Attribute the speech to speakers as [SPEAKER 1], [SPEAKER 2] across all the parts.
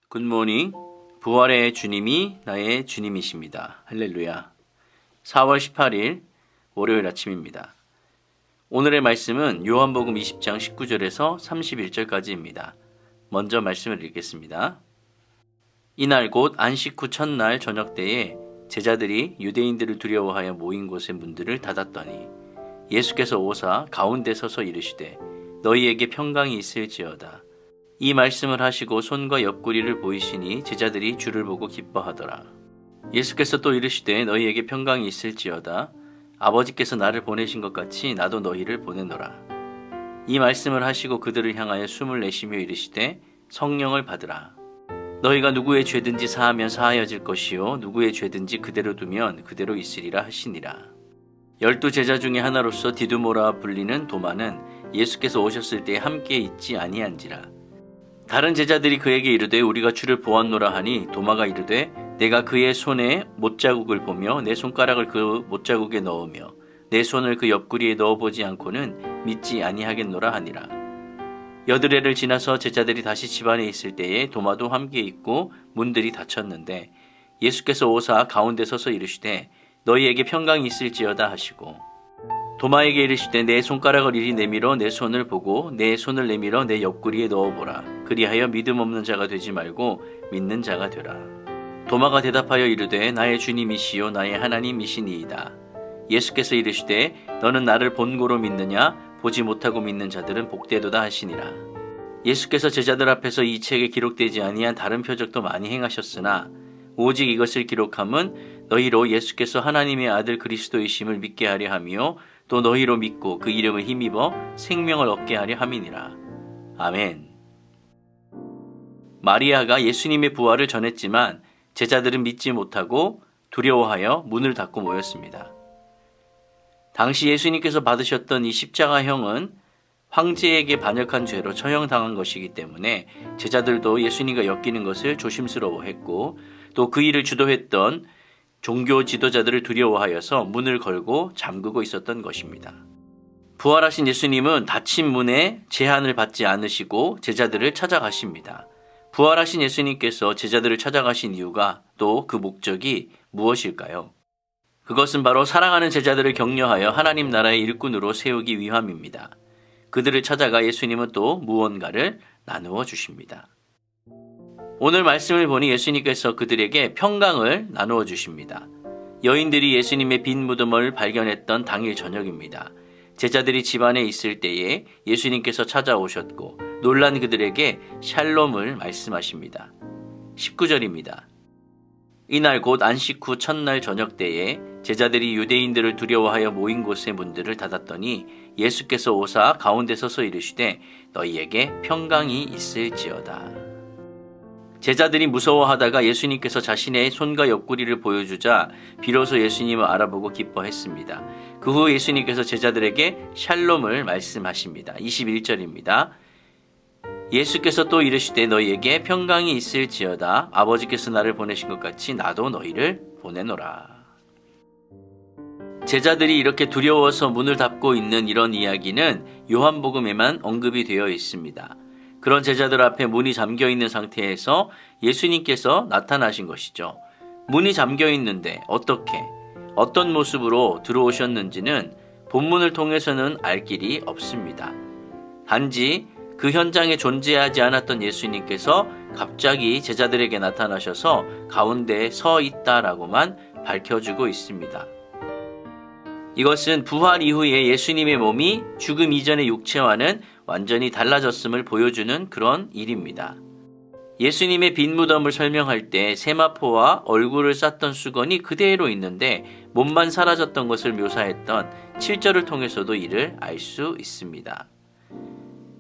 [SPEAKER 1] 굿모닝. 부활의 주님이 나의 주님이십니다. 할렐루야. 4월 18일 월요일 아침입니다. 오늘의 말씀은 요한복음 20장 19절에서 31절까지입니다. 먼저 말씀을 읽겠습니다. 이날 곧 안식 후 첫날 저녁 때에 제자들이 유대인들을 두려워하여 모인 곳의 문들을 닫았더니 예수께서 오사 가운데 서서 이르시되 너희에게 평강이 있을지어다. 이 말씀을 하시고 손과 옆구리를 보이시니 제자들이 주를 보고 기뻐하더라. 예수께서 또 이르시되 너희에게 평강이 있을지어다. 아버지께서 나를 보내신 것 같이 나도 너희를 보내노라. 이 말씀을 하시고 그들을 향하여 숨을 내쉬며 이르시되 성령을 받으라. 너희가 누구의 죄든지 사하면 사하여질 것이요 누구의 죄든지 그대로 두면 그대로 있으리라 하시니라. 12 제자 중에 하나로서 디두모라 불리는 도마는 예수께서 오셨을 때에 함께 있지 아니한지라. 다른 제자들이 그에게 이르되 우리가 주를 보았노라 하니 도마가 이르되 내가 그의 손에 못자국을 보며 내 손가락을 그 못자국에 넣으며 내 손을 그 옆구리에 넣어보지 않고는 믿지 아니하겠노라 하니라. 여드레를 지나서 제자들이 다시 집안에 있을 때에 도마도 함께 있고 문들이 닫혔는데 예수께서 오사 가운데 서서 이르시되 너희에게 평강이 있을지어다 하시고 도마에게 이르시되 내 손가락을 이리 내밀어 내 손을 보고 내 손을 내밀어 내 옆구리에 넣어보라. 그리하여 믿음 없는 자가 되지 말고 믿는 자가 되라. 도마가 대답하여 이르되 나의 주님이시요 나의 하나님이시니이다. 예수께서 이르시되 너는 나를 본고로 믿느냐? 보지 못하고 믿는 자들은 복되도다 하시니라. 예수께서 제자들 앞에서 이 책에 기록되지 아니한 다른 표적도 많이 행하셨으나 오직 이것을 기록함은 너희로 예수께서 하나님의 아들 그리스도이심을 믿게 하려 함이요 또 너희로 믿고 그 이름을 힘입어 생명을 얻게 하려 함이니라. 아멘. 마리아가 예수님의 부활을 전했지만 제자들은 믿지 못하고 두려워하여 문을 닫고 모였습니다. 당시 예수님께서 받으셨던 이 십자가형은 황제에게 반역한 죄로 처형당한 것이기 때문에 제자들도 예수님과 엮이는 것을 조심스러워했고 또 그 일을 주도했던 종교 지도자들을 두려워하여서 문을 걸고 잠그고 있었던 것입니다. 부활하신 예수님은 닫힌 문에 제한을 받지 않으시고 제자들을 찾아가십니다. 부활하신 예수님께서 제자들을 찾아가신 이유가 또 그 목적이 무엇일까요? 그것은 바로 사랑하는 제자들을 격려하여 하나님 나라의 일꾼으로 세우기 위함입니다. 그들을 찾아가 예수님은 또 무언가를 나누어 주십니다. 오늘 말씀을 보니 예수님께서 그들에게 평강을 나누어 주십니다. 여인들이 예수님의 빈 무덤을 발견했던 당일 저녁입니다. 제자들이 집안에 있을 때에 예수님께서 찾아오셨고 놀란 그들에게 샬롬을 말씀하십니다. 19절입니다. 이날 곧 안식 후 첫날 저녁 때에 제자들이 유대인들을 두려워하여 모인 곳의 문들을 닫았더니 예수께서 오사 가운데 서서 이르시되 너희에게 평강이 있을지어다. 제자들이 무서워하다가 예수님께서 자신의 손과 옆구리를 보여주자 비로소 예수님을 알아보고 기뻐했습니다. 그 후 예수님께서 제자들에게 샬롬을 말씀하십니다. 21절입니다. 예수께서 또 이르시되 너희에게 평강이 있을지어다. 아버지께서 나를 보내신 것 같이 나도 너희를 보내노라. 제자들이 이렇게 두려워서 문을 닫고 있는 이런 이야기는 요한복음에만 언급이 되어 있습니다. 그런 제자들 앞에 문이 잠겨 있는 상태에서 예수님께서 나타나신 것이죠. 문이 잠겨 있는데 어떤 모습으로 들어오셨는지는 본문을 통해서는 알 길이 없습니다. 단지 그 현장에 존재하지 않았던 예수님께서 갑자기 제자들에게 나타나셔서 가운데 서 있다라고만 밝혀주고 있습니다. 이것은 부활 이후에 예수님의 몸이 죽음 이전의 육체와는 완전히 달라졌음을 보여주는 그런 일입니다. 예수님의 빈 무덤을 설명할 때 세마포와 얼굴을 쌌던 수건이 그대로 있는데 몸만 사라졌던 것을 묘사했던 7절을 통해서도 이를 알 수 있습니다.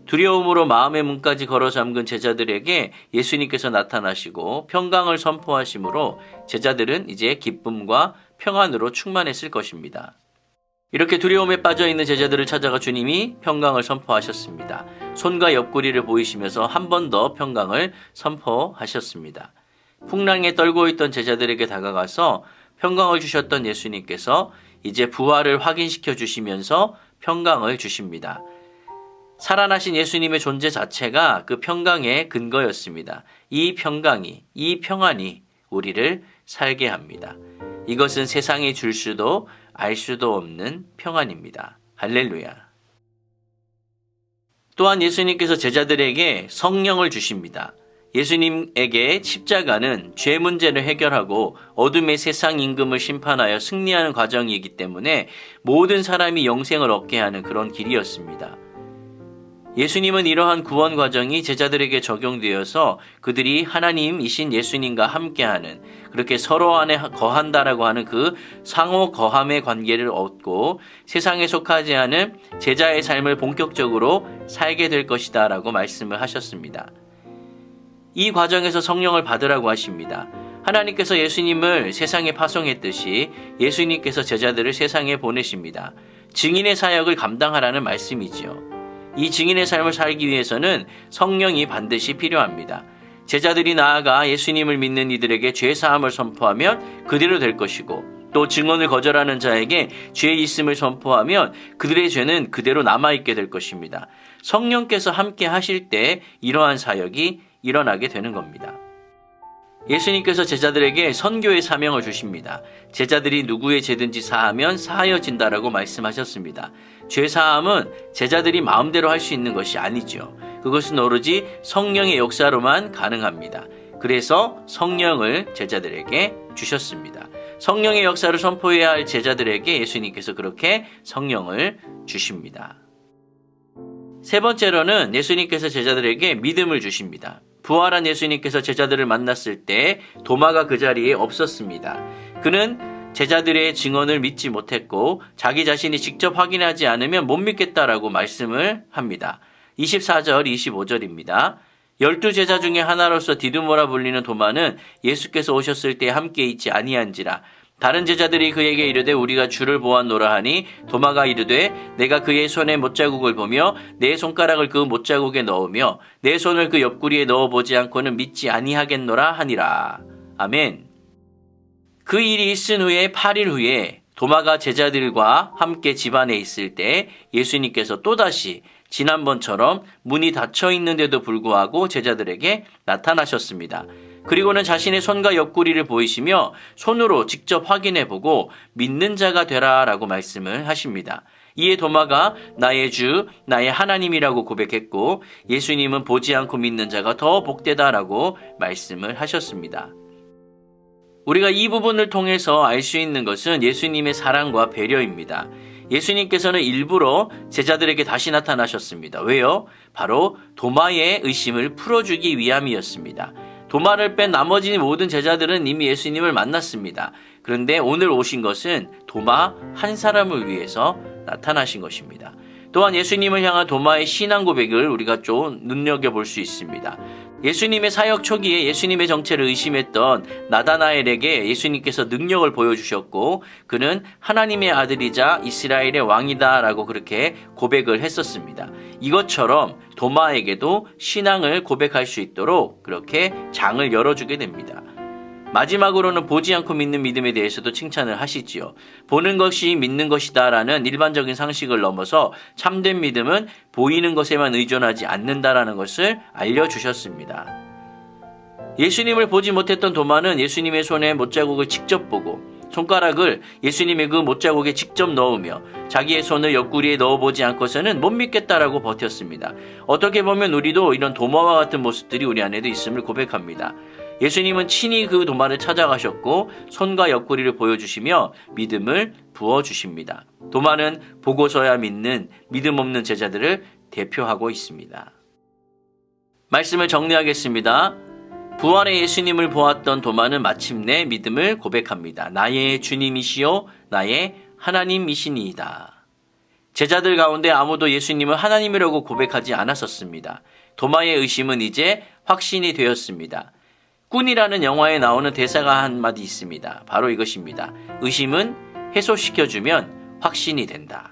[SPEAKER 1] 두려움으로 마음의 문까지 걸어 잠근 제자들에게 예수님께서 나타나시고 평강을 선포하심으로 제자들은 이제 기쁨과 평안으로 충만했을 것입니다. 이렇게 두려움에 빠져있는 제자들을 찾아가 주님이 평강을 선포하셨습니다. 손과 옆구리를 보이시면서 한 번 더 평강을 선포하셨습니다. 풍랑에 떨고 있던 제자들에게 다가가서 평강을 주셨던 예수님께서 이제 부활을 확인시켜 주시면서 평강을 주십니다. 살아나신 예수님의 존재 자체가 그 평강의 근거였습니다. 이 평강이, 이 평안이 우리를 살게 합니다. 이것은 세상이 줄 수도 알 수도 없는 평안입니다. 할렐루야. 또한 예수님께서 제자들에게 성령을 주십니다. 예수님에게 십자가는 죄 문제를 해결하고 어둠의 세상 임금을 심판하여 승리하는 과정이기 때문에 모든 사람이 영생을 얻게 하는 그런 길이었습니다. 예수님은 이러한 구원 과정이 제자들에게 적용되어서 그들이 하나님이신 예수님과 함께하는, 그렇게 서로 안에 거한다라고 하는 그 상호 거함의 관계를 얻고 세상에 속하지 않은 제자의 삶을 본격적으로 살게 될 것이다 라고 말씀을 하셨습니다. 이 과정에서 성령을 받으라고 하십니다. 하나님께서 예수님을 세상에 파송했듯이 예수님께서 제자들을 세상에 보내십니다. 증인의 사역을 감당하라는 말씀이지요. 이 증인의 삶을 살기 위해서는 성령이 반드시 필요합니다. 제자들이 나아가 예수님을 믿는 이들에게 죄사함을 선포하면 그대로 될 것이고, 또 증언을 거절하는 자에게 죄 있음을 선포하면 그들의 죄는 그대로 남아있게 될 것입니다. 성령께서 함께 하실 때 이러한 사역이 일어나게 되는 겁니다. 예수님께서 제자들에게 선교의 사명을 주십니다. 제자들이 누구의 죄든지 사하면 사하여진다라고 말씀하셨습니다. 죄사함은 제자들이 마음대로 할 수 있는 것이 아니죠. 그것은 오로지 성령의 역사로만 가능합니다. 그래서 성령을 제자들에게 주셨습니다. 성령의 역사를 선포해야 할 제자들에게 예수님께서 그렇게 성령을 주십니다. 세 번째로는 예수님께서 제자들에게 믿음을 주십니다. 부활한 예수님께서 제자들을 만났을 때 도마가 그 자리에 없었습니다. 그는 제자들의 증언을 믿지 못했고 자기 자신이 직접 확인하지 않으면 못 믿겠다라고 말씀을 합니다. 24절, 25절입니다. 12제자 중에 하나로서 디두모라 불리는 도마는 예수께서 오셨을 때 함께 있지 아니한지라. 다른 제자들이 그에게 이르되 우리가 주를 보았노라 하니 도마가 이르되 내가 그의 손에 못자국을 보며 내 손가락을 그 못자국에 넣으며 내 손을 그 옆구리에 넣어보지 않고는 믿지 아니하겠노라 하니라. 아멘. 그 일이 있은 후에 8일 후에 도마가 제자들과 함께 집안에 있을 때 예수님께서 또다시 지난번처럼 문이 닫혀 있는데도 불구하고 제자들에게 나타나셨습니다. 그리고는 자신의 손과 옆구리를 보이시며 손으로 직접 확인해보고 믿는 자가 되라라고 말씀을 하십니다. 이에 도마가 나의 주, 나의 하나님이라고 고백했고 예수님은 보지 않고 믿는 자가 더 복되다라고 말씀을 하셨습니다. 우리가 이 부분을 통해서 알 수 있는 것은 예수님의 사랑과 배려입니다. 예수님께서는 일부러 제자들에게 다시 나타나셨습니다. 왜요? 바로 도마의 의심을 풀어주기 위함이었습니다. 도마를 뺀 나머지 모든 제자들은 이미 예수님을 만났습니다. 그런데 오늘 오신 것은 도마 한 사람을 위해서 나타나신 것입니다. 또한 예수님을 향한 도마의 신앙 고백을 우리가 좀 눈여겨볼 수 있습니다. 예수님의 사역 초기에 예수님의 정체를 의심했던 나다나엘에게 예수님께서 능력을 보여주셨고 그는 하나님의 아들이자 이스라엘의 왕이다 라고 그렇게 고백을 했었습니다. 이것처럼 도마에게도 신앙을 고백할 수 있도록 그렇게 장을 열어주게 됩니다. 마지막으로는 보지 않고 믿는 믿음에 대해서도 칭찬을 하시지요. 보는 것이 믿는 것이다 라는 일반적인 상식을 넘어서 참된 믿음은 보이는 것에만 의존하지 않는다라는 것을 알려주셨습니다. 예수님을 보지 못했던 도마는 예수님의 손에 못자국을 직접 보고 손가락을 예수님의 그 못자국에 직접 넣으며 자기의 손을 옆구리에 넣어보지 않고서는 못 믿겠다라고 버텼습니다. 어떻게 보면 우리도 이런 도마와 같은 모습들이 우리 안에도 있음을 고백합니다. 예수님은 친히 그 도마를 찾아가셨고 손과 옆구리를 보여주시며 믿음을 부어주십니다. 도마는 보고서야 믿는 믿음 없는 제자들을 대표하고 있습니다. 말씀을 정리하겠습니다. 부활의 예수님을 보았던 도마는 마침내 믿음을 고백합니다. 나의 주님이시요 나의 하나님이시니이다. 제자들 가운데 아무도 예수님을 하나님이라고 고백하지 않았었습니다. 도마의 의심은 이제 확신이 되었습니다. 꾼이라는 영화에 나오는 대사가 한마디 있습니다. 바로 이것입니다. 의심은 해소시켜주면 확신이 된다.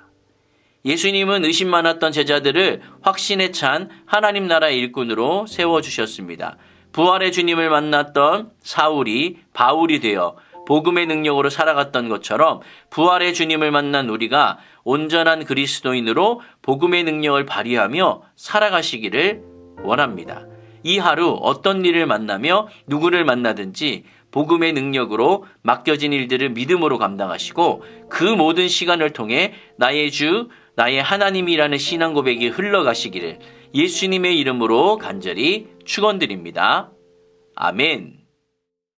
[SPEAKER 1] 예수님은 의심 많았던 제자들을 확신에 찬 하나님 나라의 일꾼으로 세워주셨습니다. 부활의 주님을 만났던 사울이 바울이 되어 복음의 능력으로 살아갔던 것처럼 부활의 주님을 만난 우리가 온전한 그리스도인으로 복음의 능력을 발휘하며 살아가시기를 원합니다. 이 하루 어떤 일을 만나며 누구를 만나든지 복음의 능력으로 맡겨진 일들을 믿음으로 감당하시고 그 모든 시간을 통해 나의 주, 나의 하나님이라는 신앙 고백이 흘러가시기를 예수님의 이름으로 간절히 축원드립니다. 아멘.